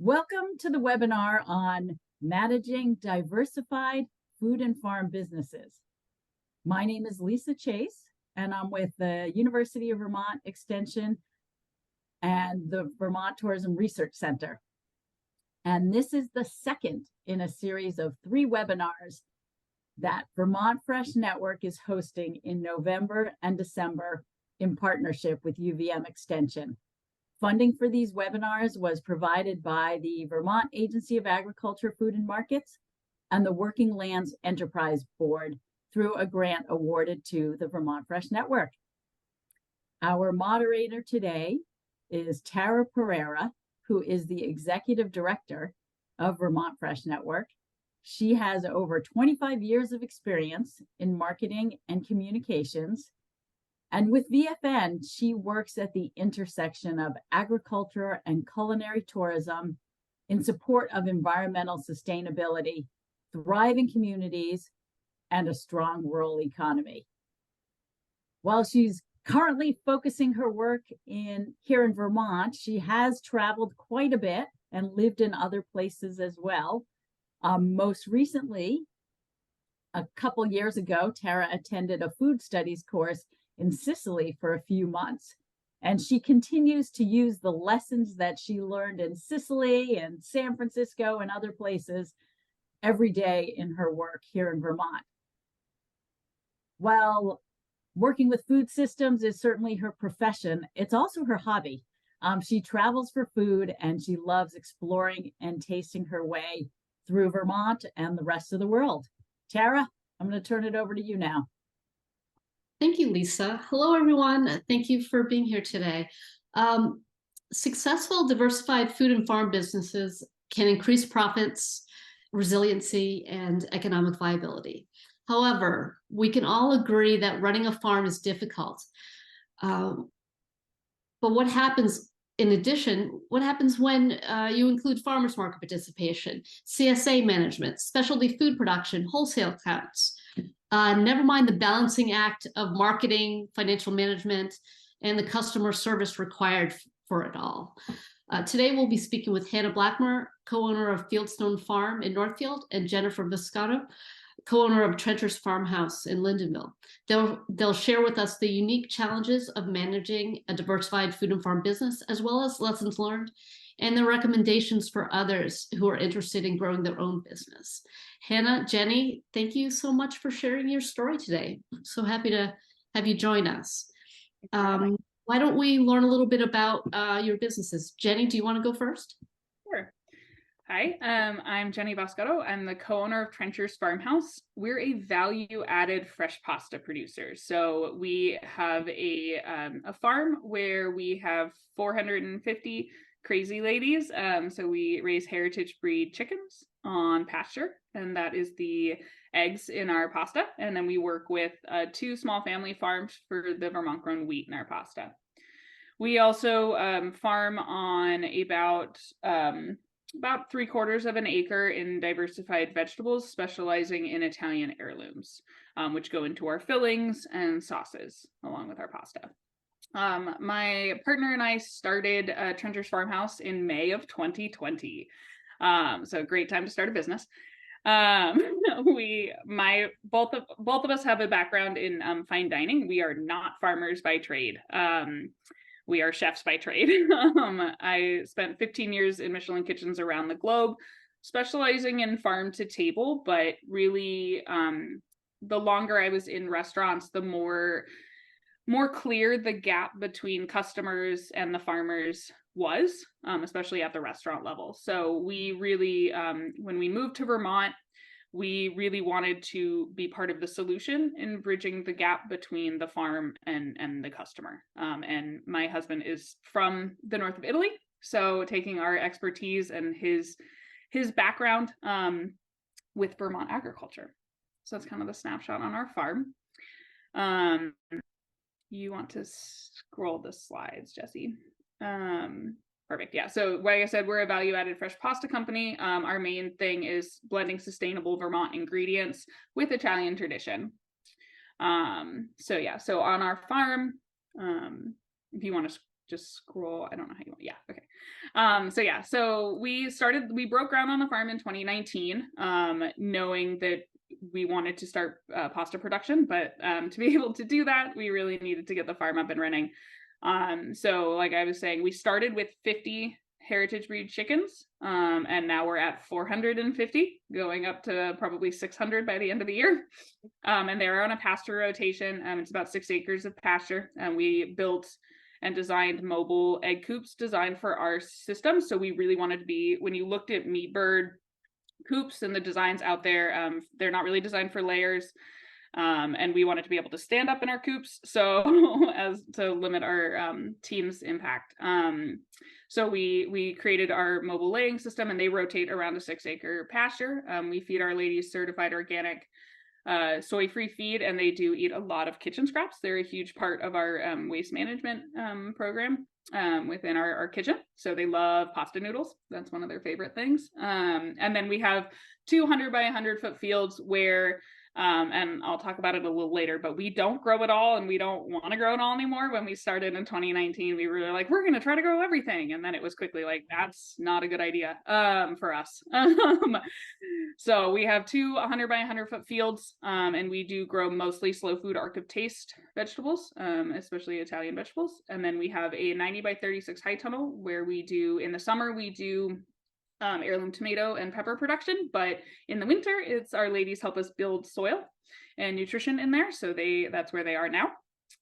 Welcome to the webinar on managing diversified food and farm businesses. My name is Lisa Chase, and I'm with the University of Vermont Extension and the Vermont Tourism Research Center. And this is the second in a series of 3 webinars that Vermont Fresh Network is hosting in November and December in partnership with UVM Extension. Funding for these webinars was provided by the Vermont Agency of Agriculture, Food and Markets and the Working Lands Enterprise Board through a grant awarded to the Vermont Fresh Network. Our moderator today is Tara Pereira, who is the Executive Director of Vermont Fresh Network. She has over 25 years of experience in marketing and communications. And with VFN, she works at the intersection of agriculture and culinary tourism in support of environmental sustainability, thriving communities, and a strong rural economy. While she's currently focusing her work here in Vermont, she has traveled quite a bit and lived in other places as well. Most recently, a couple years ago, Tara attended a food studies course in Sicily for a few months. And she continues to use the lessons that she learned in Sicily and San Francisco and other places every day in her work here in Vermont. While working with food systems is certainly her profession, it's also her hobby. She travels for food and she loves exploring and tasting her way through Vermont and the rest of the world. Tara, I'm going to turn it over to you now. Thank you, Lisa. Hello, everyone. Thank you for being here today. Successful diversified food and farm businesses can increase profits, resiliency, and economic viability. However, we can all agree that running a farm is difficult. But what happens in addition, what happens when you include farmers market participation, CSA management, specialty food production, wholesale accounts? Never mind the balancing act of marketing, financial management, and the customer service required for it all. Today, we'll be speaking with Hannah Blackmer, co-owner of Fieldstone Farm in Northfield, and Jennifer Vascotto, co-owner of Trencher's Farmhouse in Lindenville. They'll share with us the unique challenges of managing a diversified food and farm business, as well as lessons learned and the recommendations for others who are interested in growing their own business. Hannah, Jenny, thank you so much for sharing your story today. I'm so happy to have you join us. Why don't we learn a little bit about your businesses? Jenny, do you want to go first? Sure. Hi, I'm Jenny Vascotto. I'm the co-owner of Trencher's Farmhouse. We're a value-added fresh pasta producer. So we have a farm where we have 450 crazy ladies. So we raise heritage breed chickens on pasture, and that is the eggs in our pasta. And then we work with 2 small family farms for the Vermont grown wheat in our pasta. We also farm on about 3/4 of an acre in diversified vegetables, specializing in Italian heirlooms, which go into our fillings and sauces along with our pasta. My partner and I started Trencher's Farmhouse in May of 2020. So great time to start a business. Both of us have a background in fine dining. We are not farmers by trade. We are chefs by trade. I spent 15 years in Michelin kitchens around the globe, specializing in farm to table, but really the longer I was in restaurants, the more clear the gap between customers and the farmers was, especially at the restaurant level. So we really, when we moved to Vermont, we really wanted to be part of the solution in bridging the gap between the farm and the customer. And my husband is from the north of Italy, so taking our expertise and his background with Vermont agriculture. So that's kind of the snapshot on our farm. You want to scroll the slides, Jesse? Perfect. Yeah. So like I said, we're a value-added fresh pasta company. Our main thing is blending sustainable Vermont ingredients with Italian tradition. So on our farm, if you want to just scroll. I don't know how you want. Yeah. Okay. So we broke ground on the farm in 2019, knowing that we wanted to start pasta production, but to be able to do that, we really needed to get the farm up and running. So like I was saying, we started with 50 heritage breed chickens, and now we're at 450, going up to probably 600 by the end of the year. And they're on a pasture rotation. It's about 6 acres of pasture, and we built and designed mobile egg coops designed for our system. So we really wanted to be, when you looked at meat bird coops and the designs out there, they're not really designed for layers. And we wanted to be able to stand up in our coops, so as to limit our team's impact. So we created our mobile laying system, and they rotate around a 6-acre pasture. We feed our ladies certified organic soy-free feed, and they do eat a lot of kitchen scraps. They're a huge part of our waste management program within our kitchen. So they love pasta noodles. That's one of their favorite things. And then we have 200 by 100 foot fields where and I'll talk about it a little later, but we don't grow it all, and we don't want to grow it all anymore. When we started in 2019, we were like, we're going to try to grow everything. And then it was quickly like, that's not a good idea for us. So we have 2 100 by 100 foot fields, and we do grow mostly slow food arc of taste vegetables, especially Italian vegetables. And then we have a 90 by 36 high tunnel where we do, in the summer, we do heirloom tomato and pepper production, but in the winter, it's our ladies help us build soil and nutrition in there. So that's where they are now.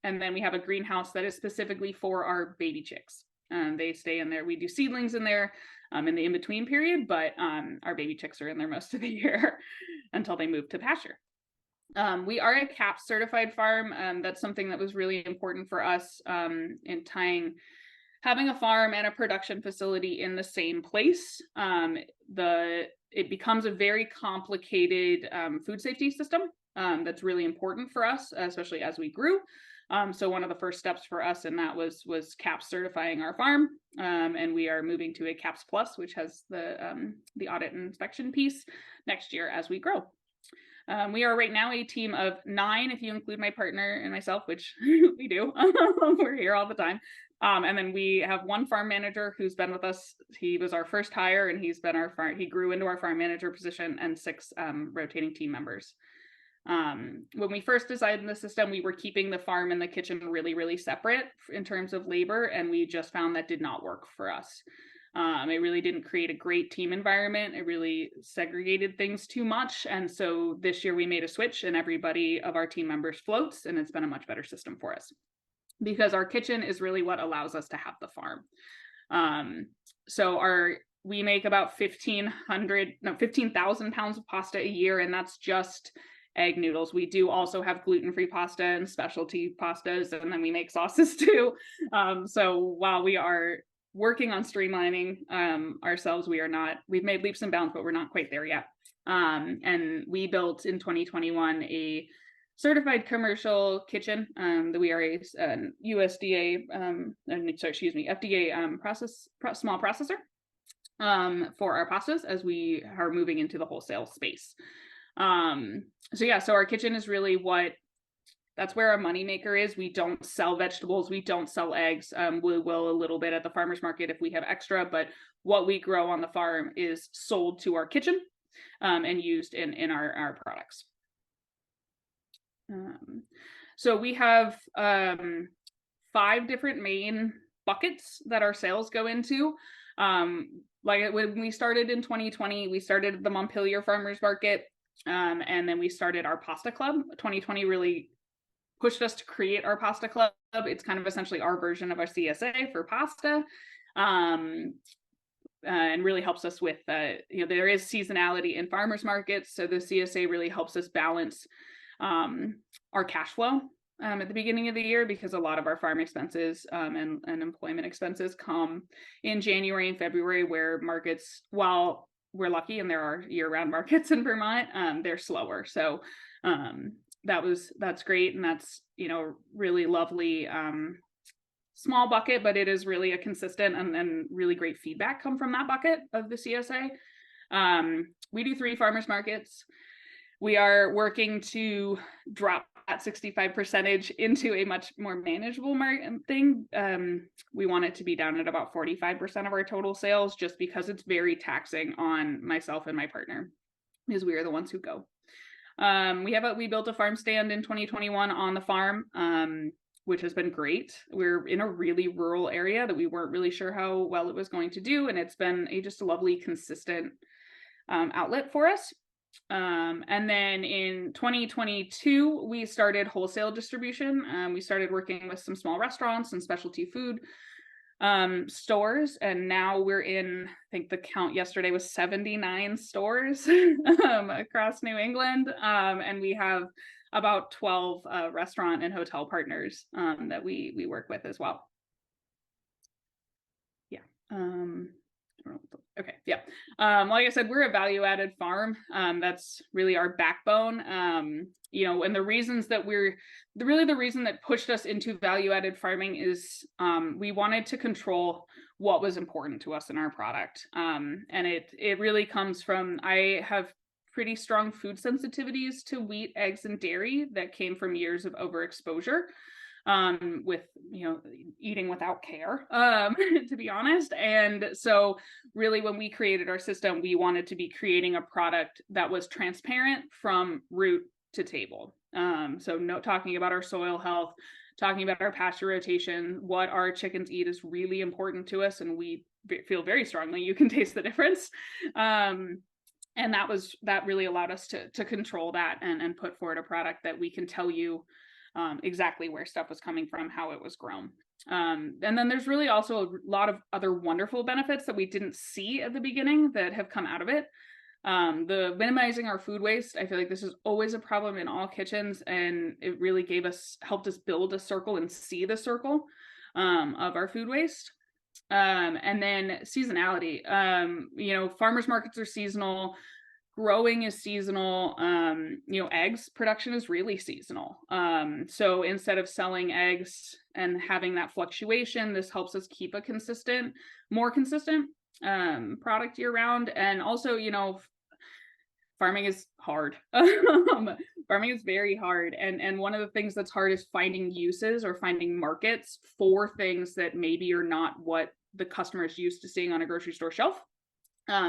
And then we have a greenhouse that is specifically for our baby chicks. They stay in there. We do seedlings in there in the in-between period, but our baby chicks are in there most of the year until they move to pasture. We are a CAP certified farm. That's something that was really important for us in having a farm and a production facility in the same place. It becomes a very complicated food safety system that's really important for us, especially as we grew. So one of the first steps for us in that was CAPS certifying our farm, and we are moving to a CAPS Plus, which has the audit and inspection piece next year as we grow. We are right now a team of 9, if you include my partner and myself, which we do. We're here all the time. And then we have 1 farm manager who's been with us. He was our first hire, and he grew into our farm manager position, and 6 rotating team members. When we first designed the system, we were keeping the farm and the kitchen really, really separate in terms of labor, and we just found that did not work for us. It really didn't create a great team environment. It really segregated things too much. And so this year we made a switch, and everybody of our team members floats, and it's been a much better system for us, because our kitchen is really what allows us to have the farm. We make about 15,000 pounds of pasta a year, and that's just egg noodles. We do also have gluten-free pasta and specialty pastas, and then we make sauces too. So while we are working on streamlining ourselves, we've made leaps and bounds, but we're not quite there yet. And we built in 2021 a certified commercial kitchen. That we are a USDA, FDA small processor for our pastas as we are moving into the wholesale space. So our kitchen is really that's where our moneymaker is. We don't sell vegetables, we don't sell eggs. We will a little bit at the farmer's market if we have extra, but what we grow on the farm is sold to our kitchen and used in our products. So we have 5 different main buckets that our sales go into. Like when we started in 2020, we started the Montpelier Farmers Market, and then we started our Pasta Club. 2020 really pushed us to create our Pasta Club. It's kind of essentially our version of our CSA for pasta, and really helps us with, there is seasonality in farmers markets. So the CSA really helps us balance our cash flow at the beginning of the year, because a lot of our farm expenses and employment expenses come in January and February, where markets, while we're lucky and there are year-round markets in Vermont, they're slower. So that's great, and that's really lovely small bucket, but it is really a consistent and really great feedback come from that bucket of the CSA. We do 3 farmers markets. We are working to drop 65% into a much more manageable thing. We want it to be down at about 45% of our total sales, just because it's very taxing on myself and my partner, because we are the ones who go. We built a farm stand in 2021 on the farm, which has been great. We're in a really rural area that we weren't really sure how well it was going to do, and it's been just a lovely, consistent outlet for us. And then in 2022, we started wholesale distribution. We started working with some small restaurants and specialty food stores, and now we're in, I think the count yesterday was 79 stores across New England, and we have about 12 restaurant and hotel partners that we work with as well. Yeah. Okay. Yeah. Like I said, we're a value-added farm. That's really our backbone. And the reasons that the reason that pushed us into value-added farming is we wanted to control what was important to us in our product. And it really comes from, I have pretty strong food sensitivities to wheat, eggs, and dairy that came from years of overexposure with eating without care, to be honest. And so really, when we created our system, we wanted to be creating a product that was transparent from root to table. So talking about our soil health, talking about our pasture rotation, what our chickens eat is really important to us, and we feel very strongly you can taste the difference. And that really allowed us to control that and put forward a product that we can tell you exactly where stuff was coming from, how it was grown. And then there's really also a lot of other wonderful benefits that we didn't see at the beginning that have come out of it. The minimizing our food waste, I feel like this is always a problem in all kitchens, and it really helped us build a circle and see the circle of our food waste. And then seasonality, farmers markets are seasonal, growing is seasonal, eggs production is really seasonal. So instead of selling eggs and having that fluctuation, this helps us keep a more consistent product year round. And also, farming is hard. Farming is very hard. And one of the things that's hard is finding uses or finding markets for things that maybe are not what the customer is used to seeing on a grocery store shelf.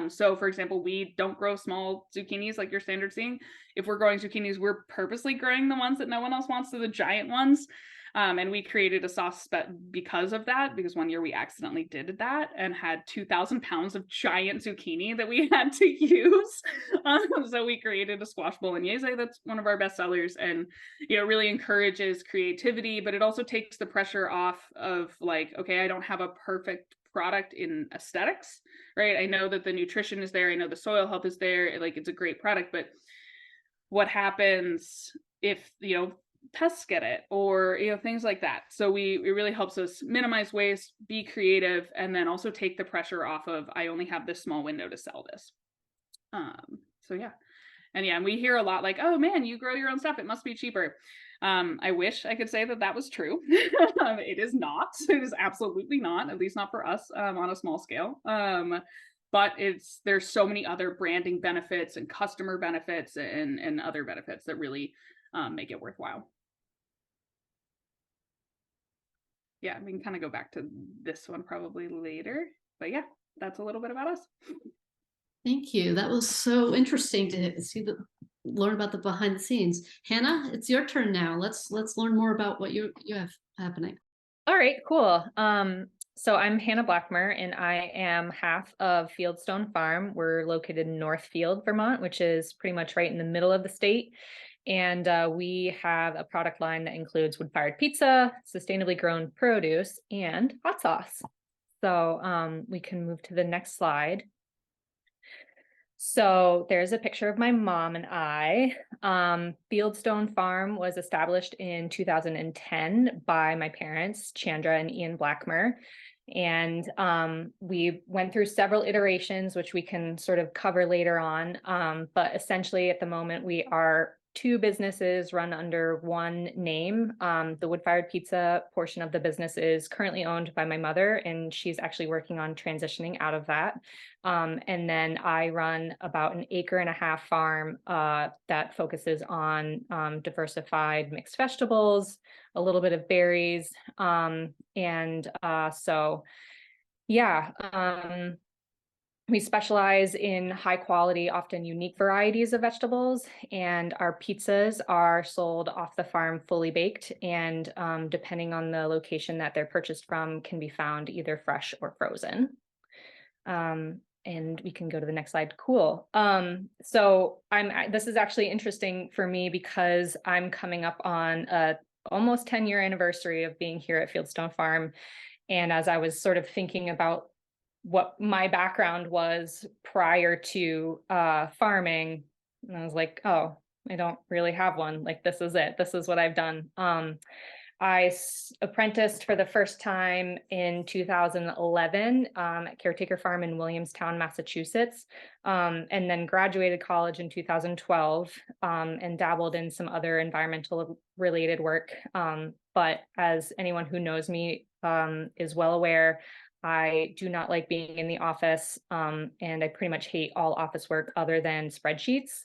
So for example, we don't grow small zucchinis like you're standard seeing. If we're growing zucchinis, we're purposely growing the ones that no one else wants, so the giant ones. And we created a sauce because of that, because one year we accidentally did that and had 2,000 pounds of giant zucchini that we had to use. So we created a squash bolognese that's one of our best sellers, and really encourages creativity, but it also takes the pressure off of like, okay, I don't have a perfect product in aesthetics, right? I know that the nutrition is there, I know the soil health is there, like it's a great product, but what happens if pests get it, or things like that? So it really helps us minimize waste, be creative, and then also take the pressure off of, I only have this small window to sell this. So yeah. And we hear a lot like, oh man, you grow your own stuff, it must be cheaper. I wish I could say that was true. It is not. It is absolutely not, at least not for us on a small scale. But there's so many other branding benefits and customer benefits and other benefits that really make it worthwhile. Yeah, we can kind of go back to this one probably later. But yeah, that's a little bit about us. Thank you. That was so interesting to learn about the behind the scenes. Hannah, it's your turn now. Let's learn more about what you have happening. All right, cool. So I'm Hannah Blackmer, and I am half of Fieldstone Farm. We're located in Northfield, Vermont, which is pretty much right in the middle of the state. And we have a product line that includes wood-fired pizza, sustainably grown produce, and hot sauce. So we can move to the next slide. So there's a picture of my mom and I. Fieldstone Farm was established in 2010 by my parents, Chandra and Ian Blackmer. And we went through several iterations, which we can sort of cover later on. But essentially at the moment, we are two businesses run under one name. The wood-fired pizza portion of the business is currently owned by my mother, and she's actually working on transitioning out of that. And then I run about an 1.5-acre farm that focuses on diversified mixed vegetables, a little bit of berries. We specialize in high quality, often unique varieties of vegetables, and our pizzas are sold off the farm fully baked, and depending on the location that they're purchased from, can be found either fresh or frozen. And we can go to the next slide. Cool. So this is actually interesting for me because I'm coming up on a almost 10-year anniversary of being here at Fieldstone Farm. And as I was sort of thinking about what my background was prior to farming, and I was like, oh, I don't really have one. Like, this is it. This is what I've done. I apprenticed for the first time in 2011 at Caretaker Farm in Williamstown, Massachusetts, and then graduated college in 2012 and dabbled in some other environmental related work. But as anyone who knows me is well aware, I do not like being in the office, and I pretty much hate all office work other than spreadsheets.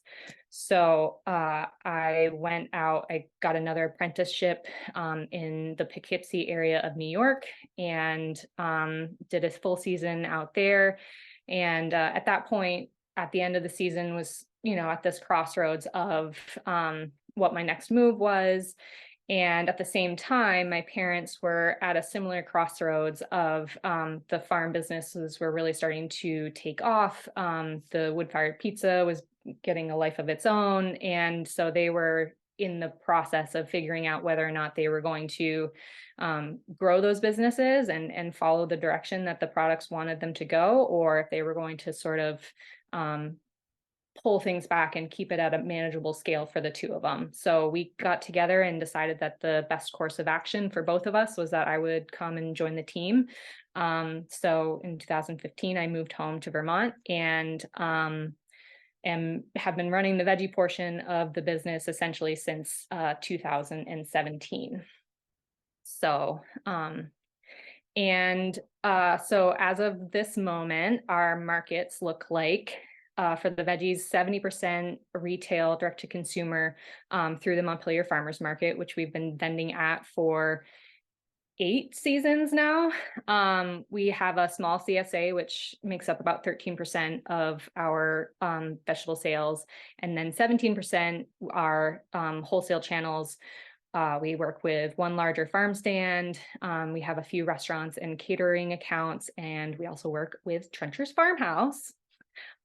So I went out, I got another apprenticeship in the Poughkeepsie area of New York, and did a full season out there. And at that point, at the end of the season, was, at this crossroads of what my next move was. And at the same time, my parents were at a similar crossroads of the farm businesses were really starting to take off. The wood-fired pizza was getting a life of its own. And so they were in the process of figuring out whether or not they were going to grow those businesses and follow the direction that the products wanted them to go, or if they were going to sort of pull things back and keep it at a manageable scale for the two of them. So we got together and decided that the best course of action for both of us was that I would come and join the team. So in 2015, I moved home to Vermont and have been running the veggie portion of the business essentially since 2017. So as of this moment, our markets look like, for the veggies, 70% retail, direct to consumer, through the Montpelier Farmers Market, which we've been vending at for 8 seasons now. We have a small CSA, which makes up about 13% of our vegetable sales, and then 17% are wholesale channels. We work with one larger farm stand. We have a few restaurants and catering accounts, and we also work with Trencher's Farmhouse.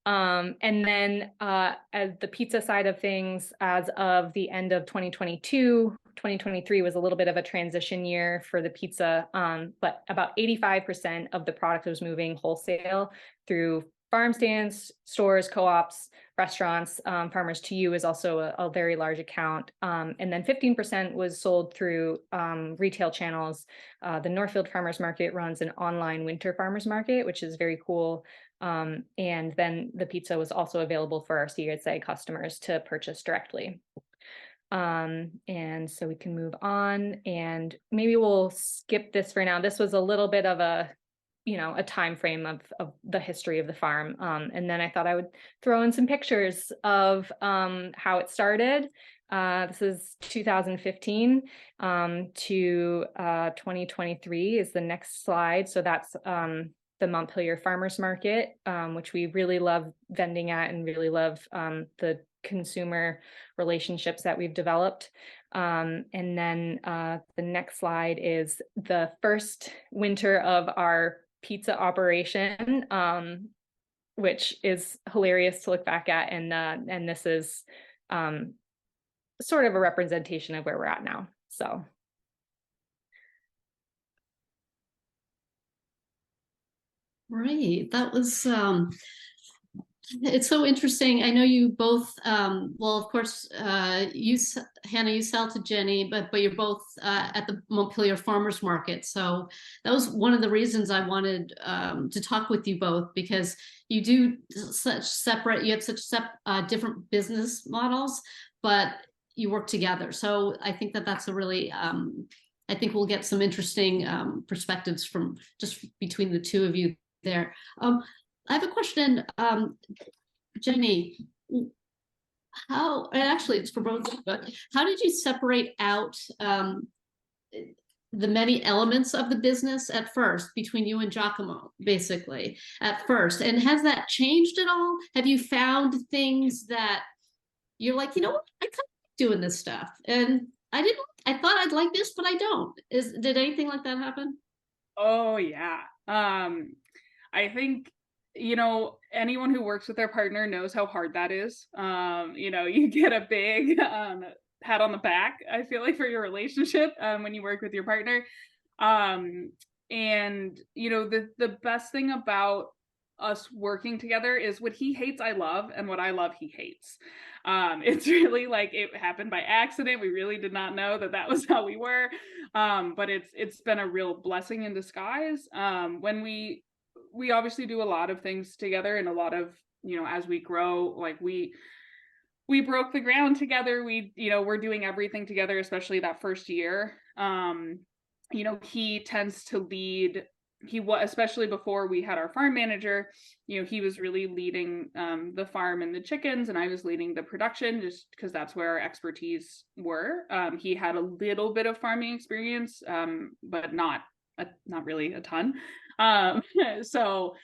And then as the pizza side of things, as of the end of 2022, 2023 was a little bit of a transition year for the pizza, but about 85% of the product was moving wholesale through farm stands, stores, co-ops, restaurants. Farmers to You is also a very large account. And then 15% was sold through retail channels. The Northfield Farmers Market runs an online winter farmers market, which is very cool. And then the pizza was also available for our CSA customers to purchase directly. And so we can move on, and maybe we'll skip this for now. This was a little bit of a time frame of the history of the farm. And then I thought I would throw in some pictures of how it started. This is 2015 to 2023 is the next slide. So that's the Montpelier Farmers Market, which we really love vending at and really love the consumer relationships that we've developed. And then the next slide is the first winter of our pizza operation, which is hilarious to look back at. And this is sort of a representation of where we're at now. So. Right, that was, it's so interesting. I know you both, well, of course, Hannah, you sell to Jenny, but you're both at the Montpelier Farmers Market. So that was one of the reasons I wanted to talk with you both, because you do you have such different business models, but you work together. So I think that that's a really, I think we'll get some interesting perspectives from just between the two of you there. I have a question, Jenny. How, and actually it's for both of you, but how did you separate out the many elements of the business at first between you and Giacomo, basically at first? And has that changed at all? Have you found things that you're like, you know what, I kind of like doing this stuff, and I thought I'd like this, but I don't. Did anything like that happen? Oh yeah. I think, anyone who works with their partner knows how hard that is. You get a big pat on the back, I feel like, for your relationship when you work with your partner. And the best thing about us working together is what he hates, I love, and what I love, he hates. It's really like it happened by accident. We really did not know that was how we were. But it's been a real blessing in disguise. When we obviously do a lot of things together, and a lot of, as we grow, like we broke the ground together. We're doing everything together, especially that first year. He tends to lead. Especially before we had our farm manager, he was really leading the farm and the chickens, and I was leading the production, just because that's where our expertise were. He had a little bit of farming experience, but not really a ton. So,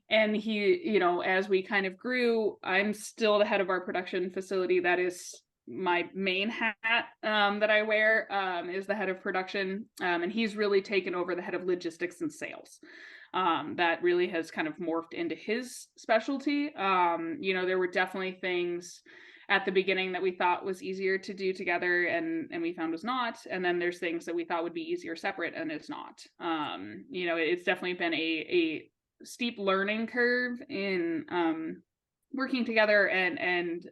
and he, as we kind of grew, I'm still the head of our production facility. That is my main hat that I wear, is the head of production. And he's really taken over the head of logistics and sales. That really has kind of morphed into his specialty. There were definitely things at the beginning that we thought was easier to do together, and we found was not. And then there's things that we thought would be easier separate, and it's not. It's definitely been a steep learning curve in working together and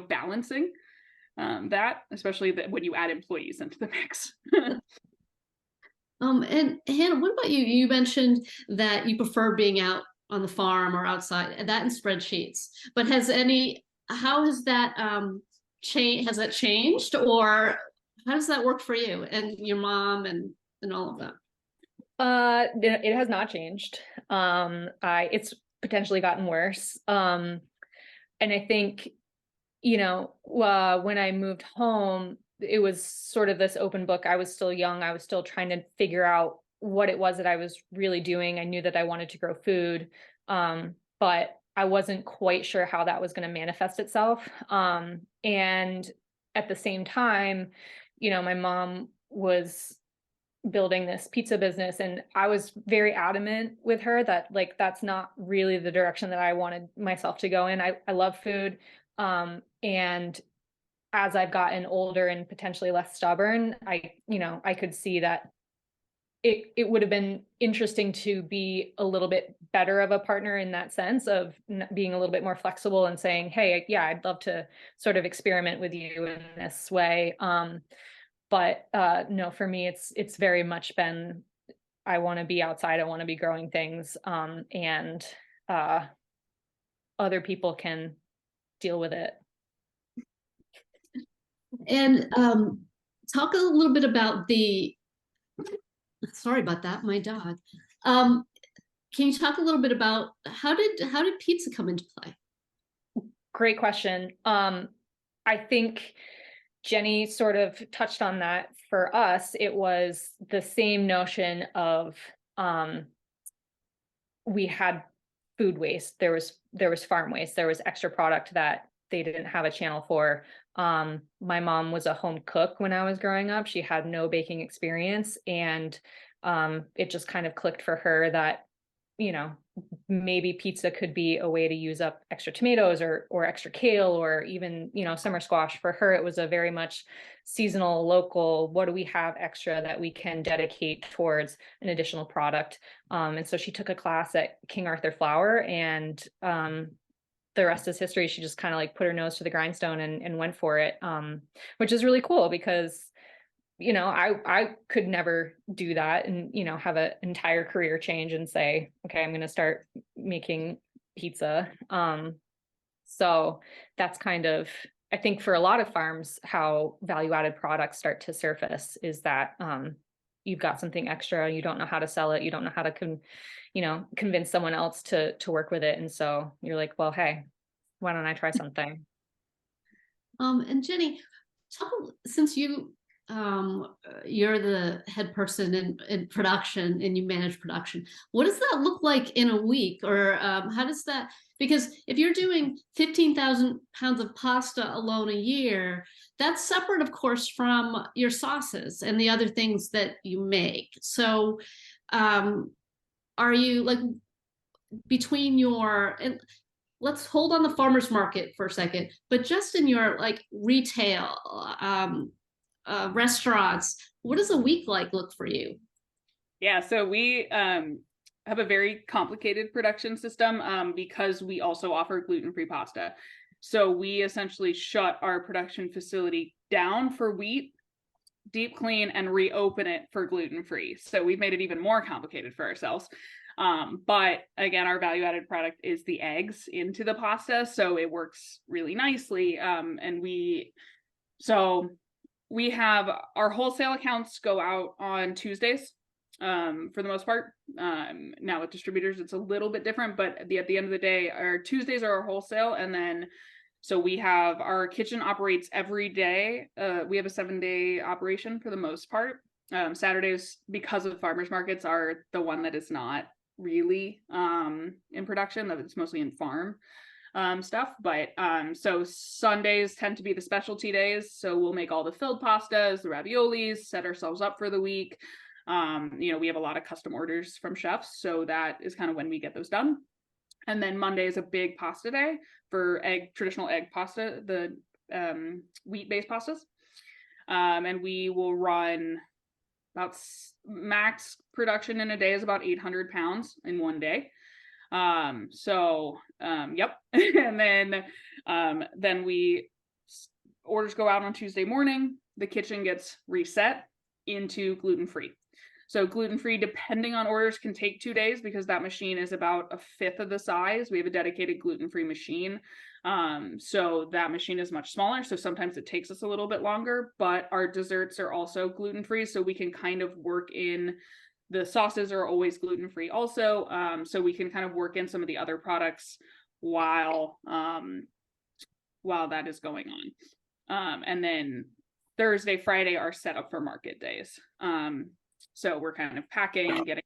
balancing that, especially when you add employees into the mix. And Hannah, what about you? You mentioned that you prefer being out on the farm or outside, that in spreadsheets. But how has that changed? Has that changed, or how does that work for you and your mom and all of that? It has not changed. It's potentially gotten worse. And I think, when I moved home, it was sort of this open book. I was still young. I was still trying to figure out what it was that I was really doing. I knew that I wanted to grow food, but I wasn't quite sure how that was going to manifest itself. And at the same time, my mom was building this pizza business, and I was very adamant with her that, like, that's not really the direction that I wanted myself to go in. I love food. And as I've gotten older and potentially less stubborn, I could see that it would have been interesting to be a little bit better of a partner in that sense of being a little bit more flexible and saying, hey, yeah, I'd love to sort of experiment with you in this way. But no, for me, it's very much been, I want to be outside. I want to be growing things, and other people can deal with it. And talk a little bit about sorry about that, my dog. Can you talk a little bit about how did pizza come into play? Great question. I think Jenny sort of touched on that. For us, it was the same notion of we had food waste. There was farm waste. There was extra product that they didn't have a channel for. My mom was a home cook when I was growing up. She had no baking experience, and it just kind of clicked for her that, maybe pizza could be a way to use up extra tomatoes or extra kale, or even, summer squash. For her, it was a very much seasonal, local, what do we have extra that we can dedicate towards an additional product? And so she took a class at King Arthur Flour, and the rest is history. She just kind of like put her nose to the grindstone and went for it, which is really cool because, I could never do that and, have an entire career change and say, okay, I'm going to start making pizza. So that's kind of, I think for a lot of farms, how value-added products start to surface is that you've got something extra, you don't know how to sell it, you don't know how to convince someone else to work with it. And so you're like, well, hey, why don't I try something? And Jenny, since you're the head person in production and you manage production, what does that look like in a week? Or how does that, because if you're doing 15,000 pounds of pasta alone a year, that's separate, of course, from your sauces and the other things that you make. So are you like between and let's hold on the farmer's market for a second, but just in your like retail, restaurants, what does a week look for you? Yeah, so we have a very complicated production system because we also offer gluten-free pasta. So we essentially shut our production facility down for wheat, deep clean, and reopen it for gluten-free. So we've made it even more complicated for ourselves. But again, our value-added product is the eggs into the pasta, so it works really nicely. And we have our wholesale accounts go out on Tuesdays for the most part. Now with distributors, it's a little bit different, but at the end of the day, our Tuesdays are our wholesale. And then, so we have our kitchen operates every day. We have a 7-day operation for the most part. Saturdays, because of farmers markets, are the one that is not really in production, that it's mostly in farm stuff. But so Sundays tend to be the specialty days, so we'll make all the filled pastas, the raviolis, set ourselves up for the week. We have a lot of custom orders from chefs, so that is kind of when we get those done. And then Monday is a big pasta day for traditional egg pasta, the wheat-based pastas, and we will run about max production in a day is about 800 pounds in one day. Yep. And then orders go out on Tuesday morning. The kitchen gets reset into gluten-free. So gluten-free, depending on orders, can take 2 days because that machine is about a fifth of the size. We have a dedicated gluten-free machine. So that machine is much smaller. So sometimes it takes us a little bit longer, but our desserts are also gluten-free. So we can kind of work in, the sauces are always gluten-free also. So we can kind of work in some of the other products while that is going on. And then Thursday, Friday are set up for market days. So we're kind of packing, getting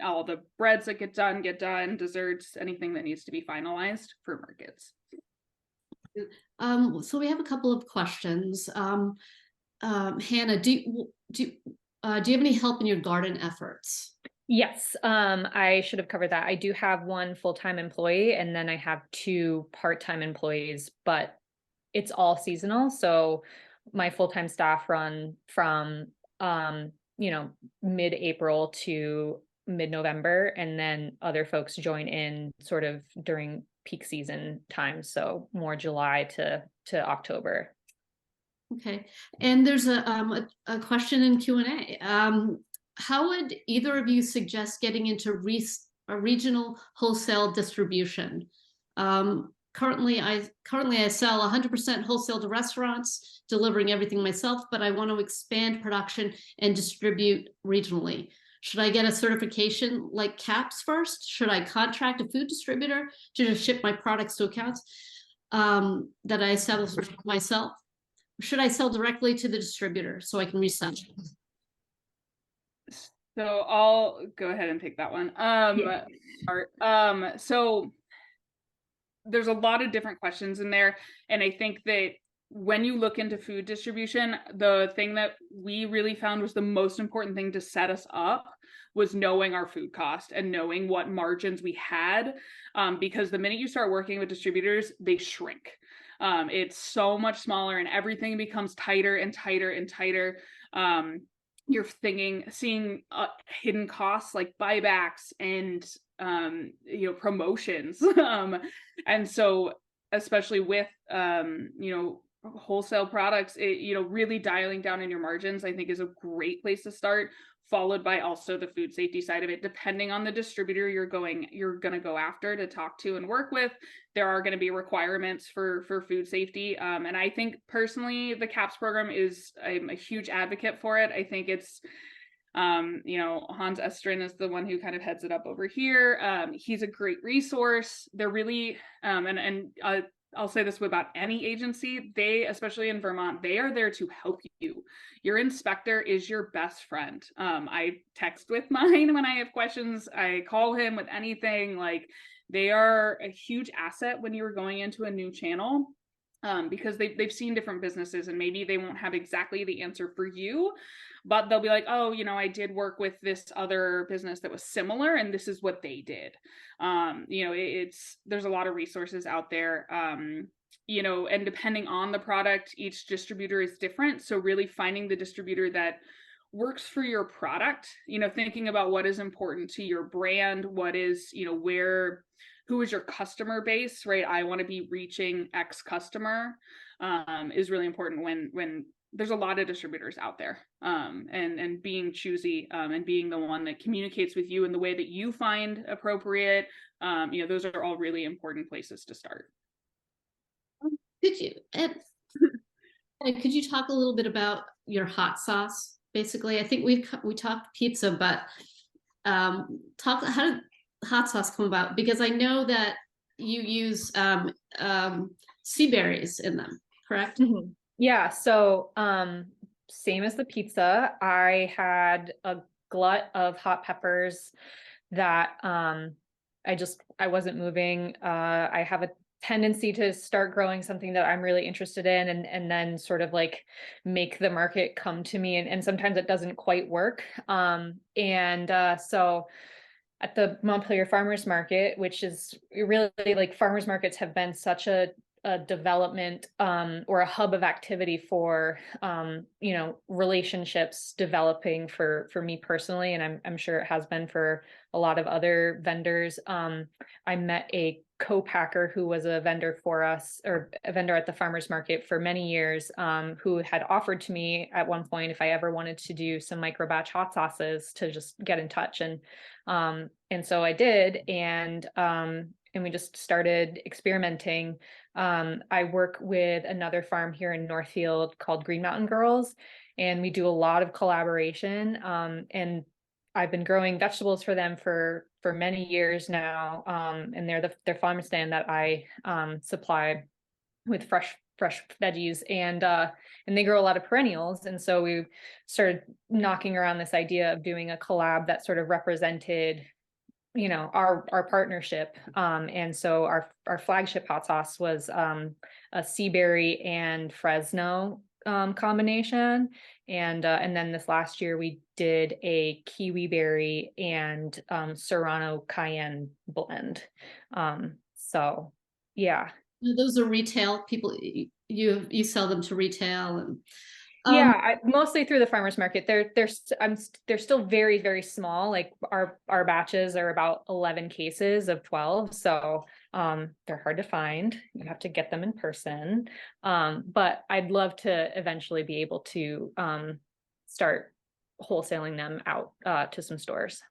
all the breads that get done, desserts, anything that needs to be finalized for markets. So we have a couple of questions. Hannah, do you have any help in your garden efforts? Yes, I should have covered that. I do have one full-time employee, and then I have 2 part-time employees, but it's all seasonal. So my full-time staff run from mid-April to mid-November, and then other folks join in sort of during peak season time, so more July to October. Okay, and there's a question in Q&A. How would either of you suggest getting into a regional wholesale distribution? Currently I sell 100% wholesale to restaurants, delivering everything myself, but I want to expand production and distribute regionally. Should I get a certification like CAPS first? Should I contract a food distributor to just ship my products to accounts that I establish myself? Should I sell directly to the distributor so I can resell? So I'll go ahead and take that one. So there's a lot of different questions in there. And I think that when you look into food distribution, the thing that we really found was the most important thing to set us up was knowing our food cost and knowing what margins we had. Because the minute you start working with distributors, they shrink. It's so much smaller and everything becomes tighter and tighter and tighter. You're seeing hidden costs like buybacks and promotions. And so especially with wholesale products, really dialing down in your margins, I think, is a great place to start, followed by also the food safety side of it. Depending on the distributor you're going to go after to talk to and work with, there are going to be requirements for food safety. And I think personally, the CAPS program I'm a huge advocate for it. I think it's Hans Estrin is the one who kind of heads it up over here. He's a great resource. They're really, I'll say this about any agency, especially in Vermont, they are there to help you. Your inspector is your best friend. I text with mine when I have questions. I call him with anything. Like, they are a huge asset when you're going into a new channel. Because they've seen different businesses, and maybe they won't have exactly the answer for you, but they'll be like, oh, I did work with this other business that was similar, and this is what they did. There's a lot of resources out there, and depending on the product, each distributor is different. So really finding the distributor that works for your product, thinking about what is important to your brand, what is, who is your customer base, right? I want to be reaching X customer, is really important when there's a lot of distributors out there, and being choosy, and being the one that communicates with you in the way that you find appropriate. Those are all really important places to start. Could you talk a little bit about your hot sauce? Basically, I think we talked pizza, but how did hot sauce come about? Because I know that you use sea berries in them, correct? Mm-hmm. Yeah. So same as the pizza, I had a glut of hot peppers that I wasn't moving. I have a tendency to start growing something that I'm really interested in, and then sort of like make the market come to me, and sometimes it doesn't quite work. So at the Montpelier Farmers Market, which is really, like, farmers markets have been such a development or a hub of activity for relationships developing for me personally, and I'm sure it has been for a lot of other vendors. I met a co-packer who was a vendor for us, or a vendor at the farmers market for many years, who had offered to me at one point if I ever wanted to do some micro batch hot sauces to just get in touch, and so I did, and we just started experimenting. I work with another farm here in Northfield called Green Mountain Girls, and we do a lot of collaboration. And I've been growing vegetables for them for many years now. And they're their farm stand that I supply with fresh veggies, and they grow a lot of perennials. And so we started knocking around this idea of doing a collab that sort of represented our partnership. And so our flagship hot sauce was a sea berry and Fresno combination, and then this last year we did a kiwi berry and Serrano cayenne blend. So yeah. Those are retail people. You sell them to retail, and yeah, mostly through the farmers market. They're still very, very small. Like our batches are about 11 cases of 12. So they're hard to find. You have to get them in person. But I'd love to eventually be able to start wholesaling them out to some stores.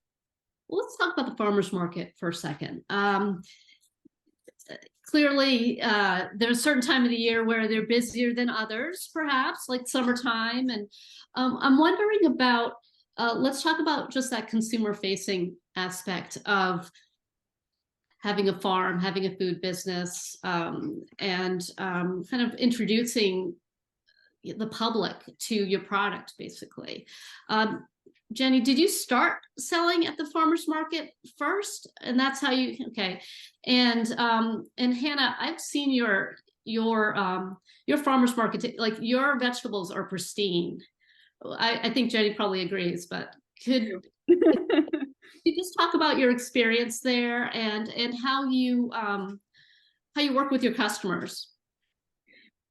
Let's talk about the farmers market for a second. Clearly, there's a certain time of the year where they're busier than others, perhaps like summertime. And I'm wondering about, let's talk about just that consumer facing aspect of having a farm, having a food business, and kind of introducing the public to your product, basically. Jenny, did you start selling at the farmers market first, and that's how you? Okay, and Hannah, I've seen your farmers market. Like, your vegetables are pristine. I think Jenny probably agrees, but could you just talk about your experience there, and how you work with your customers?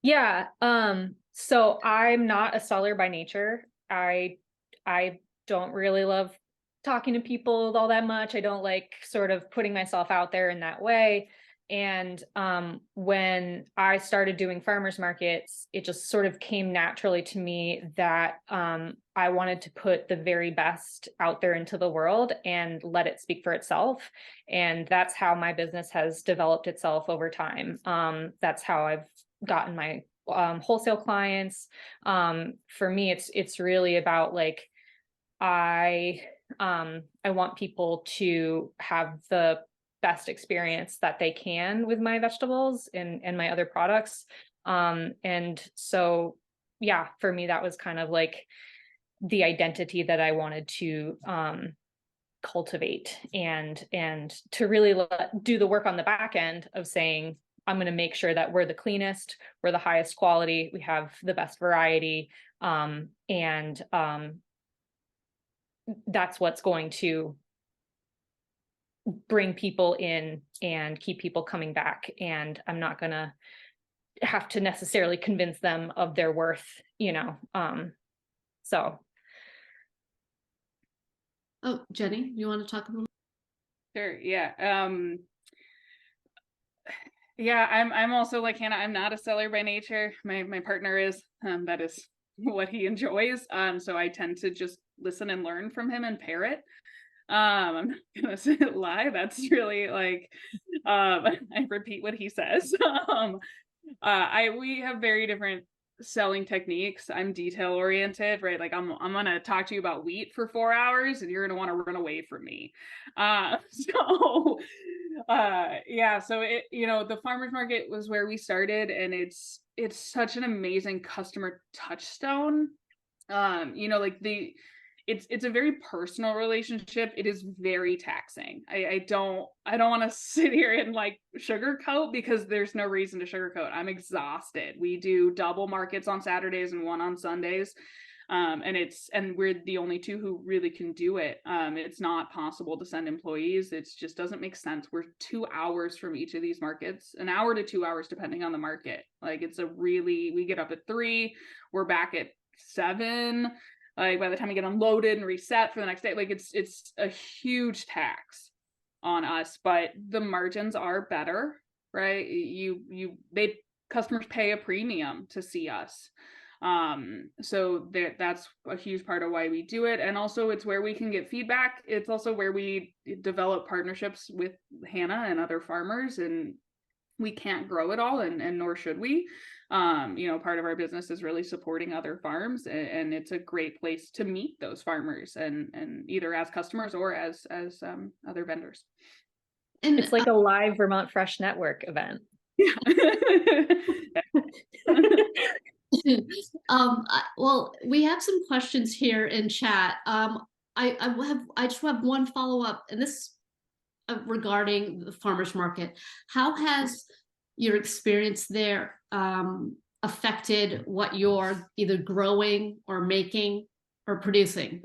Yeah. So I'm not a seller by nature. I don't really love talking to people all that much. I don't like sort of putting myself out there in that way. And when I started doing farmers markets, it just sort of came naturally to me that I wanted to put the very best out there into the world and let it speak for itself. And that's how my business has developed itself over time. That's how I've gotten my wholesale clients. For me, it's really about like, I want people to have the best experience that they can with my vegetables and my other products. And so, yeah, for me, that was kind of like the identity that I wanted to cultivate and to really do the work on the back end of saying, I'm going to make sure that we're the cleanest, we're the highest quality, we have the best variety. And that's what's going to bring people in and keep people coming back. And I'm not going to have to necessarily convince them of their worth, you know. So. Oh, Jenny, you want to talk a little? Sure. Yeah. Yeah, I'm also like Hannah, I'm not a seller by nature. My partner is, that is what he enjoys. So I tend to just listen and learn from him and parrot. I'm not gonna say it lie. That's really like, I repeat what he says. We have very different selling techniques. I'm detail oriented, right? Like I'm gonna talk to you about wheat for 4 hours and you're gonna want to run away from me. Yeah, so the farmers market was where we started, and it's such an amazing customer touchstone. Like it's a very personal relationship. It is very taxing. I don't want to sit here and like sugarcoat, because there's no reason to sugarcoat. I'm exhausted. We do double markets on Saturdays and one on Sundays. And we're the only two who really can do it. It's not possible to send employees. It just doesn't make sense. We're 2 hours from each of these markets, an hour to 2 hours, depending on the market. Like we get up at 3, we're back at 7. Like by the time we get unloaded and reset for the next day, like it's a huge tax on us, but the margins are better, right? Customers pay a premium to see us. So that's a huge part of why we do it. And also it's where we can get feedback. It's also where we develop partnerships with Hannah and other farmers, and we can't grow it all, and nor should we. Part of our business is really supporting other farms, and it's a great place to meet those farmers and either as customers or as other vendors. And it's like a live Vermont Fresh Network event. Well, we have some questions here in chat. I just have one follow-up, and this regarding the farmers market. How has your experience there affected what you're either growing or making or producing,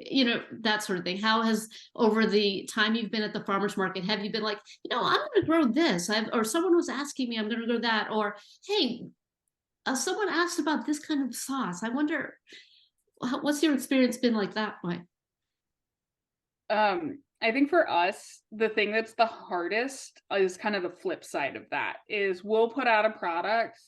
that sort of thing? How has, over the time you've been at the farmers market, have you been like, I'm going to grow this, or someone was asking me, I'm going to grow that, or hey, someone asked about this kind of sauce, I wonder, what's your experience been like that way? I think for us, the thing that's the hardest is kind of the flip side of that, is we'll put out a product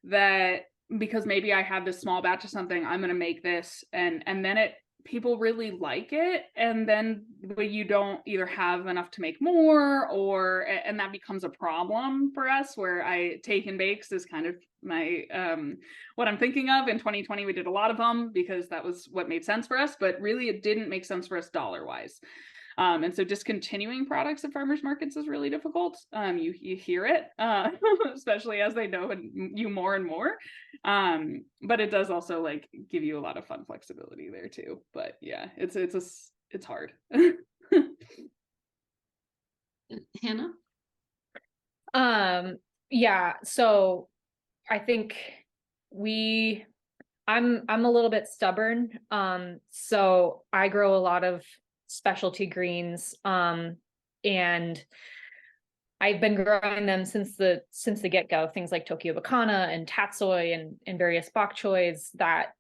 that, because maybe I have this small batch of something, I'm going to make this, and then people really like it, and then you don't either have enough to make more, and that becomes a problem for us, where take and bakes is kind of my what I'm thinking of. In 2020 we did a lot of them because that was what made sense for us, but really it didn't make sense for us dollar wise. And so discontinuing products at farmers markets is really difficult. You hear it, especially as they know you more and more. But it does also like give you a lot of fun flexibility there too. But yeah, it's hard. Hannah? Yeah, so I think I'm a little bit stubborn. So I grow a lot of specialty greens, and I've been growing them since the get-go, things like Tokyo Bacana and Tatsoi and various bok choys that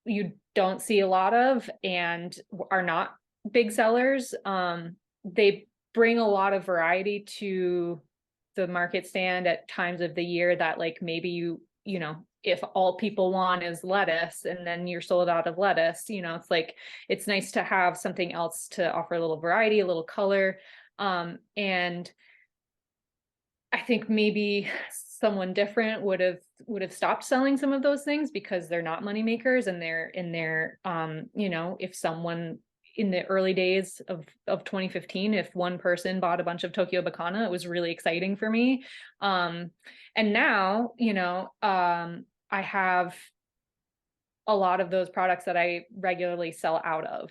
you don't see a lot of and are not big sellers. They bring a lot of variety to the market stand at times of the year that like maybe you know, if all people want is lettuce and then you're sold out of lettuce, you know, it's like, it's nice to have something else to offer a little variety, a little color. And I think maybe someone different would have stopped selling some of those things because they're not money makers, and they're you know, if someone in the early days of 2015, if one person bought a bunch of Tokyo Bacana, it was really exciting for me. And now, you know, I have a lot of those products that I regularly sell out of.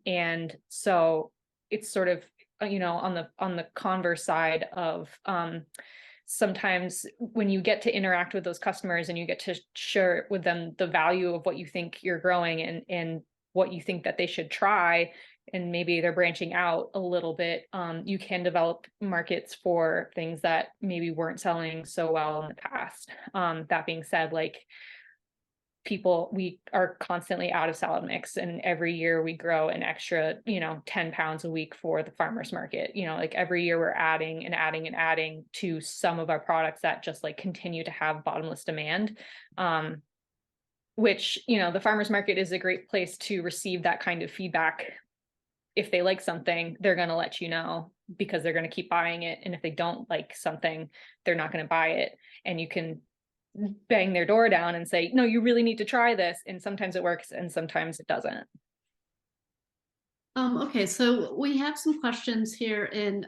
And so it's sort of, you know, on the converse side of, sometimes when you get to interact with those customers and you get to share with them the value of what you think you're growing and what you think that they should try, and maybe they're branching out a little bit, you can develop markets for things that maybe weren't selling so well in the past. That being said, like, we are constantly out of salad mix, and every year we grow an extra, you know, 10 pounds a week for the farmers market. You know, like every year we're adding and adding and adding to some of our products that just like continue to have bottomless demand. Which, you know, the farmers market is a great place to receive that kind of feedback. If they like something, they're going to let you know because they're going to keep buying it. And if they don't like something, they're not going to buy it. And you can bang their door down and say, no, you really need to try this. And sometimes it works and sometimes it doesn't. Okay, so we have some questions here in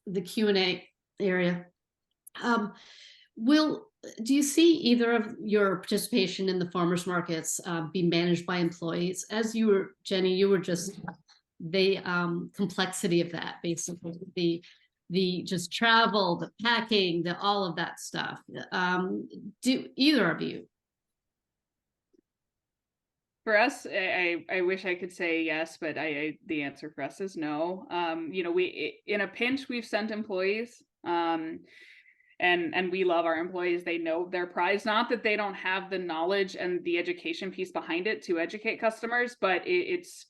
the Q&A area. Do you see either of your participation in the farmers markets be managed by employees? As you were, Jenny, you were just the complexity of that, basically the just travel, the packing, the all of that stuff. Do either of you? For us, I wish I could say yes, but the answer for us is no. You know, we in a pinch we've sent employees. And we love our employees. They know their prize. Not that they don't have the knowledge and the education piece behind it to educate customers, but it's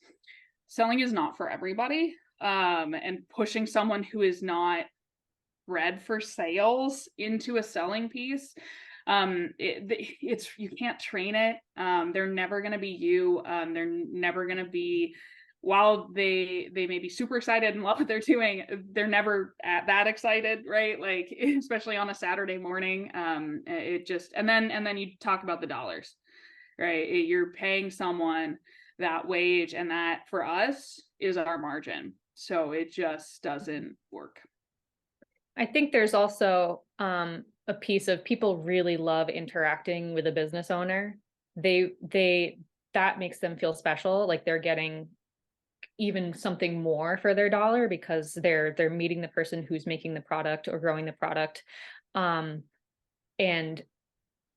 selling is not for everybody. And pushing someone who is not bred for sales into a selling piece, it's you can't train it. They're never going to be you. They're never going to be, while they may be super excited and love what they're doing, they're never that excited, right? Like, especially on a Saturday morning. It just, and then you talk about the dollars, right? You're paying someone that wage, and that for us is our margin. So it just doesn't work. I think there's also a piece of people really love interacting with a business owner. That makes them feel special, like they're getting even something more for their dollar because they're meeting the person who's making the product or growing the product. And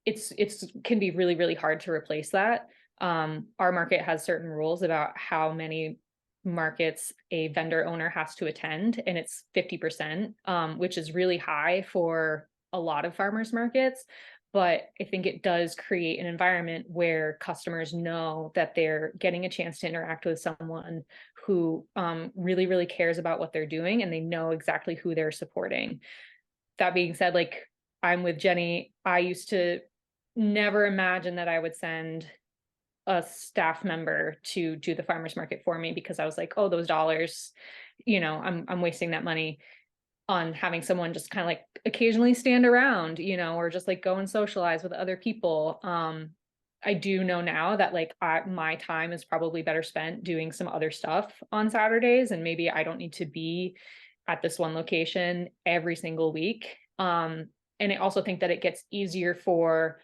it's can be really, really hard to replace that. Our market has certain rules about how many markets a vendor owner has to attend, and it's 50%, which is really high for a lot of farmers markets. But I think it does create an environment where customers know that they're getting a chance to interact with someone who really, really cares about what they're doing, and they know exactly who they're supporting. That being said, like, I'm with Jenny. I used to never imagine that I would send a staff member to do the farmers market for me, because I was like, oh, those dollars, you know, I'm wasting that money on having someone just kind of like occasionally stand around, you know, or just like go and socialize with other people. I do know now that like my time is probably better spent doing some other stuff on Saturdays, and maybe I don't need to be at this one location every single week. And I also think that it gets easier for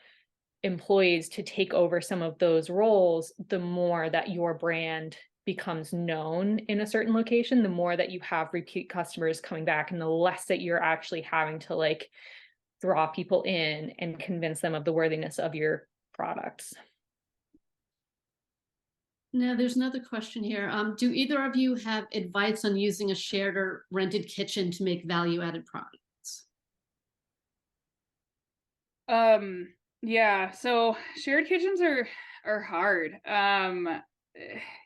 employees to take over some of those roles the more that your brand becomes known in a certain location, the more that you have repeat customers coming back, and the less that you're actually having to like draw people in and convince them of the worthiness of your products. Now, there's another question here. Do either of you have advice on using a shared or rented kitchen to make value-added products? Yeah, so shared kitchens are hard.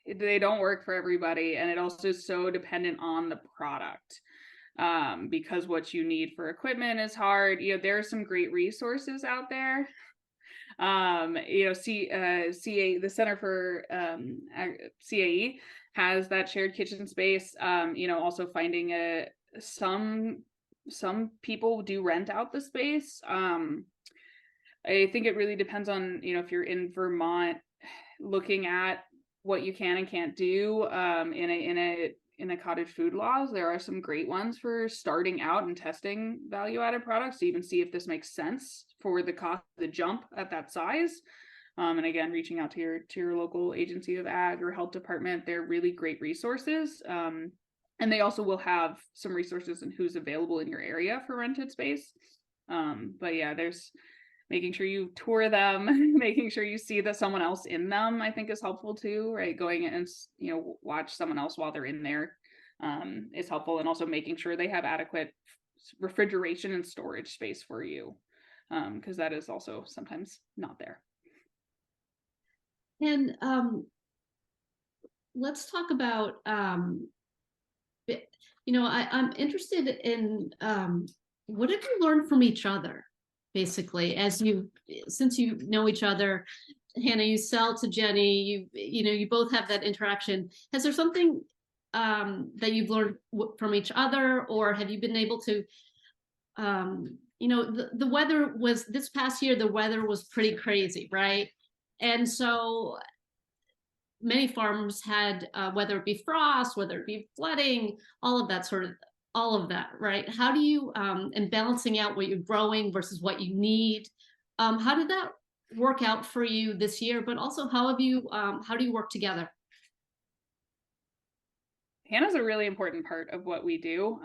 They don't work for everybody, and it also is so dependent on the product. because what you need for equipment is hard. There are some great resources out there. CA, the Center for CAE has that shared kitchen space. Also finding some people do rent out the space. I think it really depends on, if you're in Vermont, looking at what you can and can't do in a cottage food laws. There are some great ones for starting out and testing value-added products to even see if this makes sense for the cost, the jump at that size. And again, reaching out to your local agency of ag or health department, they're really great resources. And they also will have some resources and who's available in your area for rented space. But yeah, there's making sure you tour them, making sure you see that someone else in them, I think is helpful too, right? Going in and, watch someone else while they're in there is helpful. And also making sure they have adequate refrigeration and storage space for you, because that is also sometimes not there. And let's talk about, I'm interested in what have you learned from each other? Basically, since you know each other, Hannah, you sell to Jenny, you both have that interaction. Has there something that you've learned from each other, or have you been able to, the weather was this past year, the weather was pretty crazy, right? And so many farms had, whether it be frost, whether it be flooding, all of that, right? How do you, and balancing out what you're growing versus what you need, how did that work out for you this year? But also, how do you work together? Hannah's a really important part of what we do.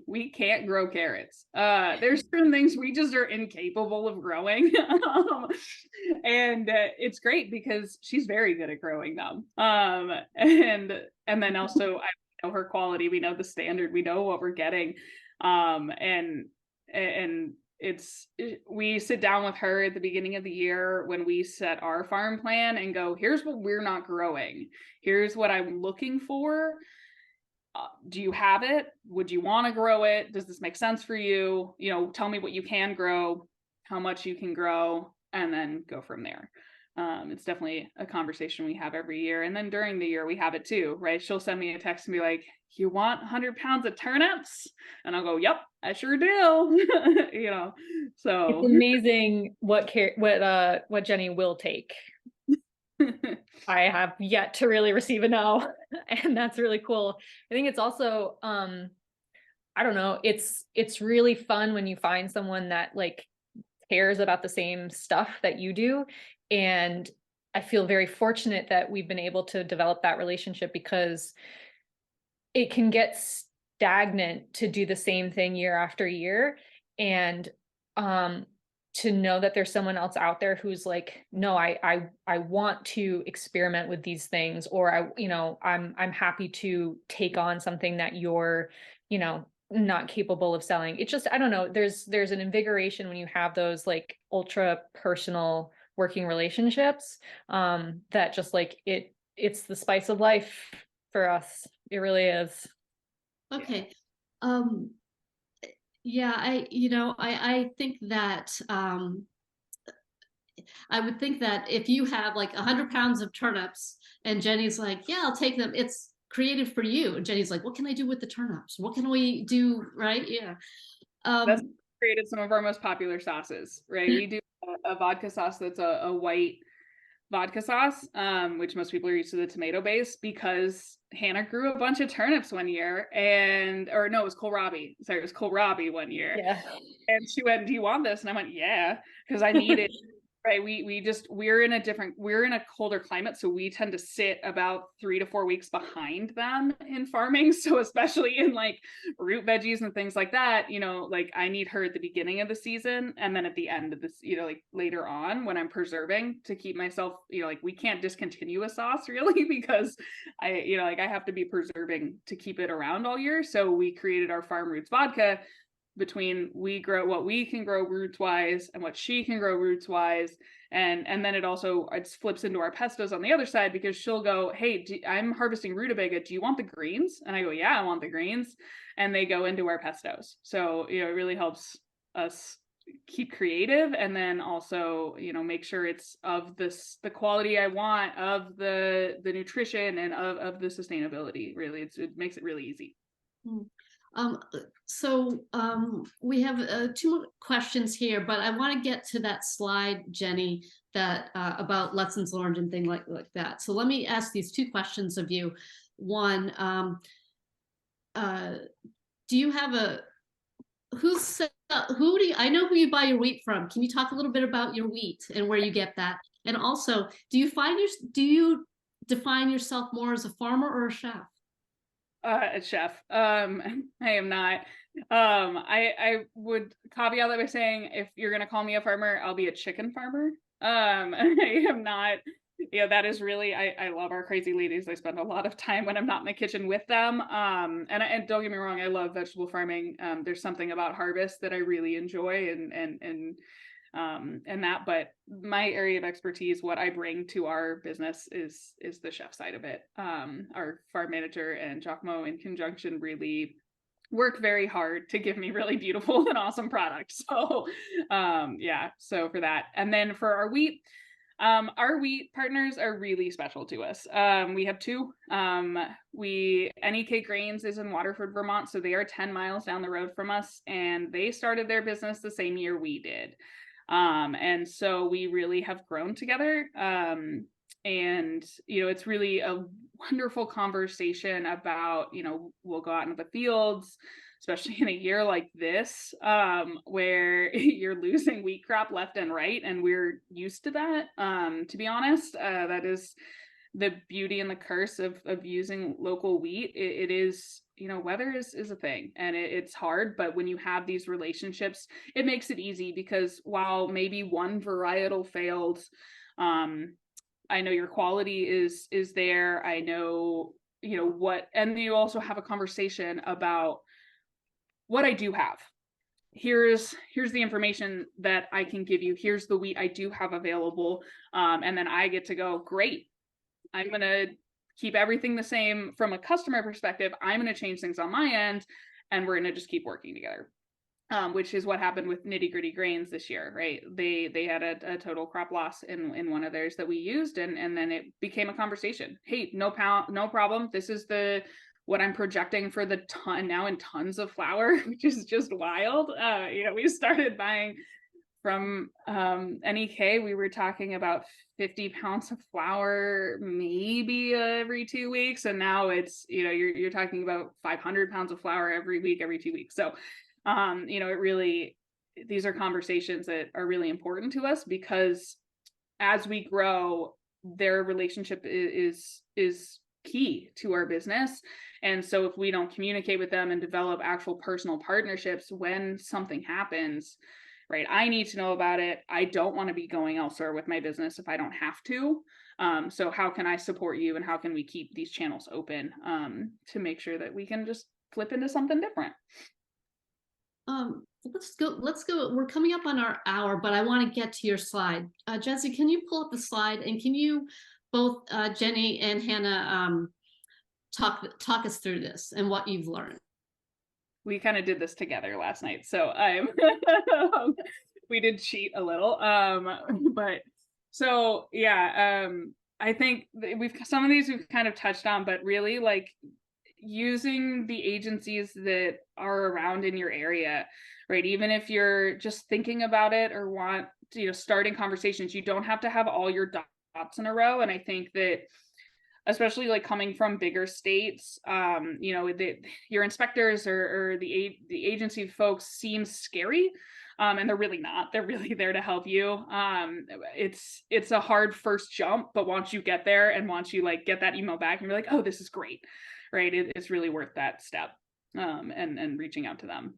We can't grow carrots. There's certain things we just are incapable of growing. And it's great because she's very good at growing them. And then also I know her quality, we know the standard, we know what we're getting. And we sit down with her at the beginning of the year when we set our farm plan and go, here's what we're not growing. Here's what I'm looking for. Do you have it? Would you want to grow it? Does this make sense for you? Tell me what you can grow, how much you can grow, and then go from there. It's definitely a conversation we have every year. And then during the year, we have it too, right? She'll send me a text and be like, you want 100 pounds of turnips? And I'll go, yep, I sure do. So it's amazing what Jenny will take. I have yet to really receive a no, and that's really cool. I think it's also, I don't know, it's really fun when you find someone that cares about the same stuff that you do. And I feel very fortunate that we've been able to develop that relationship, because it can get stagnant to do the same thing year after year. And to know that there's someone else out there who's like, no, I want to experiment with these things, or I'm happy to take on something that you're, not capable of selling. It's just, I don't know, there's an invigoration when you have those ultra personal working relationships, that just it's the spice of life for us. It really is. Okay. Yeah, I think that I would think that if you have 100 pounds of turnips and Jenny's like, yeah, I'll take them, it's created for you. And Jenny's like, what can I do with the turnips? What can we do? Right? Yeah. That's created some of our most popular sauces, right? We do a vodka sauce that's a white vodka sauce, which most people are used to the tomato base, because Hannah grew a bunch of turnips one year, it was kohlrabi. Sorry, it was kohlrabi one year. Yeah. And she went, do you want this? And I went, yeah, because I need it. Right. We're in a colder climate. So we tend to sit about 3 to 4 weeks behind them in farming. So especially in root veggies and things like that, I need her at the beginning of the season. And then at the end of this, later on when I'm preserving, to keep myself, we can't discontinue a sauce really, because I have to be preserving to keep it around all year. So we created our Farm Roots vodka between we grow what we can grow roots wise and what she can grow roots wise. And then it flips into our pestos on the other side, because she'll go, hey, I'm harvesting rutabaga. Do you want the greens? And I go, yeah, I want the greens. And they go into our pestos. So, it really helps us keep creative, and then also, make sure it's of the quality I want, of the nutrition, and of the sustainability. Really, it makes it really easy. We have 2 more questions here, but I want to get to that slide, Jenny, that about lessons learned and things like that. So let me ask these 2 questions of you. One, do you have I know who you buy your wheat from. Can you talk a little bit about your wheat and where you get that? And also, do you define yourself more as a farmer or a chef? A chef. I am not. I would caveat that by saying, if you're going to call me a farmer, I'll be a chicken farmer. I am not. That is really, I love our crazy ladies. I spend a lot of time when I'm not in the kitchen with them. And don't get me wrong, I love vegetable farming. There's something about harvest that I really enjoy, and that, but my area of expertise, what I bring to our business is the chef side of it. Our farm manager and Giacomo, in conjunction, really work very hard to give me really beautiful and awesome products. So so for that. And then for our wheat partners are really special to us. We have 2. NEK Grains is in Waterford, Vermont, so they are 10 miles down the road from us, and they started their business the same year we did. And so we really have grown together. And it's really a wonderful conversation about, we'll go out into the fields, especially in a year like this, where you're losing wheat crop left and right, and we're used to that. To be honest, that is the beauty and the curse of using local wheat. It is, weather is a thing, and it's hard, but when you have these relationships, it makes it easy, because while maybe one varietal failed, I know your quality is there. I know, what, and you also have a conversation about what I do have. Here's the information that I can give you. Here's the wheat I do have available. And then I get to go, great. I'm going to keep everything the same from a customer perspective. I'm going to change things on my end, and we're going to just keep working together. Which is what happened with Nitty Gritty Grains this year, right? They had a total crop loss in one of theirs that we used, and then it became a conversation. Hey, no problem. This is what I'm projecting for the ton now in tons of flour, which is just wild. We started buying from NEK. We were talking about 50 pounds of flour maybe every 2 weeks, and now it's you're talking about 500 pounds of flour every week, every 2 weeks. So it really, these are conversations that are really important to us, because as we grow, their relationship is key to our business. And so if we don't communicate with them and develop actual personal partnerships, when something happens, right, I need to know about it. I don't want to be going elsewhere with my business if I don't have to. So how can I support you, and how can we keep these channels open to make sure that we can just flip into something different? Let's go. We're coming up on our hour, but I want to get to your slide. Jesse, can you pull up the slide, and can you both, Jenny and Hannah, talk us through this and what you've learned? We kind of did this together last night, so we did cheat a little, but so yeah, I think some of these we've kind of touched on, but really, like, using the agencies that are around in your area, right? Even if you're just thinking about it or want to, starting conversations, you don't have to have all your dots in a row. And I think that, especially like coming from bigger states, your inspectors or the agency folks seem scary. And they're really not. They're really there to help you. It's a hard first jump, but once you get there, and once you get that email back, and you're like, oh, this is great, right? It's really worth that step, and reaching out to them.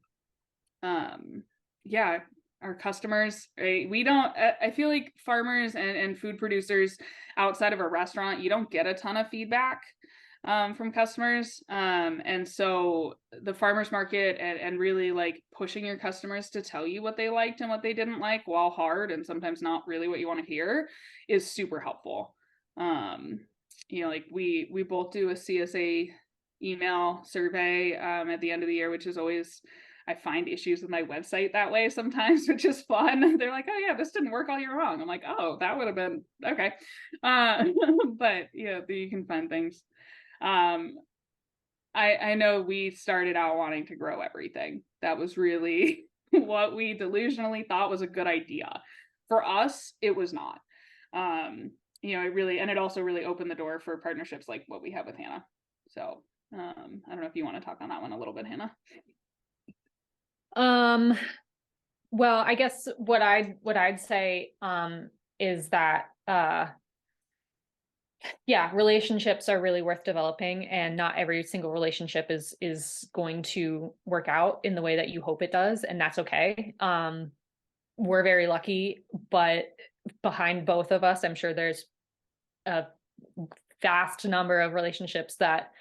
Our customers, right? I feel like farmers and food producers outside of a restaurant, you don't get a ton of feedback from customers. And so the farmers market and really like pushing your customers to tell you what they liked and what they didn't like, while hard and sometimes not really what you want to hear, is super helpful. You know, like we both do a CSA email survey at the end of the year, which is always, I find issues with my website that way sometimes, which is fun. They're like, oh yeah, this didn't work all year long. I'm like, oh, that would have been okay. But yeah, you can find things. I know we started out wanting to grow everything. That was really what we delusionally thought was a good idea. For us, it was not. You know, it also really opened the door for partnerships like what we have with Hannah. So I don't know if you want to talk on that one a little bit, Hannah. Well, I guess what I'd say is that yeah, relationships are really worth developing, and not every single relationship is going to work out in the way that you hope it does, and that's okay. We're very lucky, but behind both of us, I'm sure there's a vast number of relationships that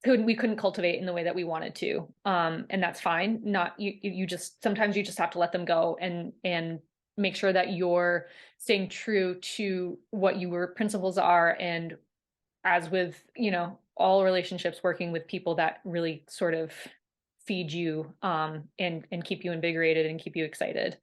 we couldn't cultivate in the way that we wanted to. And that's fine. You just, sometimes you just have to let them go and make sure that you're staying true to what your principles are. And as with, you know, all relationships, working with people that really sort of feed you, and keep you invigorated and keep you excited.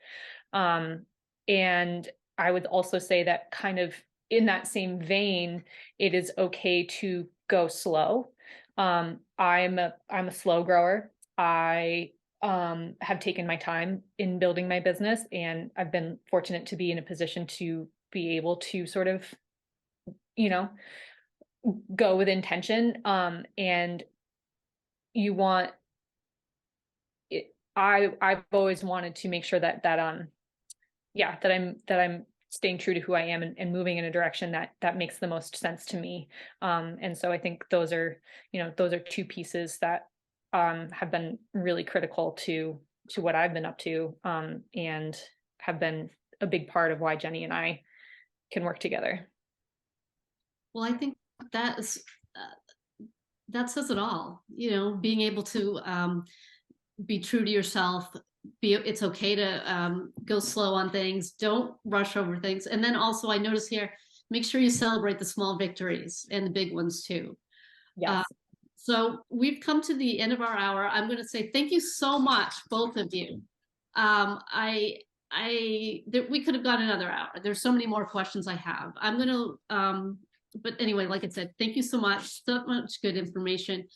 And I would also say that kind of in that same vein, it is okay to go slow. I'm a slow grower. I have taken my time in building my business, and I've been fortunate to be in a position to be able to sort of, you know, go with intention. And you want it, I've always wanted to make sure that I'm staying true to who I am and moving in a direction that makes the most sense to me. And so I think those are two pieces that have been really critical to what I've been up to, and have been a big part of why Jenny and I can work together. Well, I think that says it all. You know, being able to be true to yourself. It's okay to go slow on things. Don't rush over things. And then also, I notice here, make sure you celebrate the small victories and the big ones too. Yes. So we've come to the end of our hour. I'm going to say thank you so much, both of you. We could have gone another hour. There's so many more questions I have. I'm going to, but anyway, like I said, thank you so much. So much good information.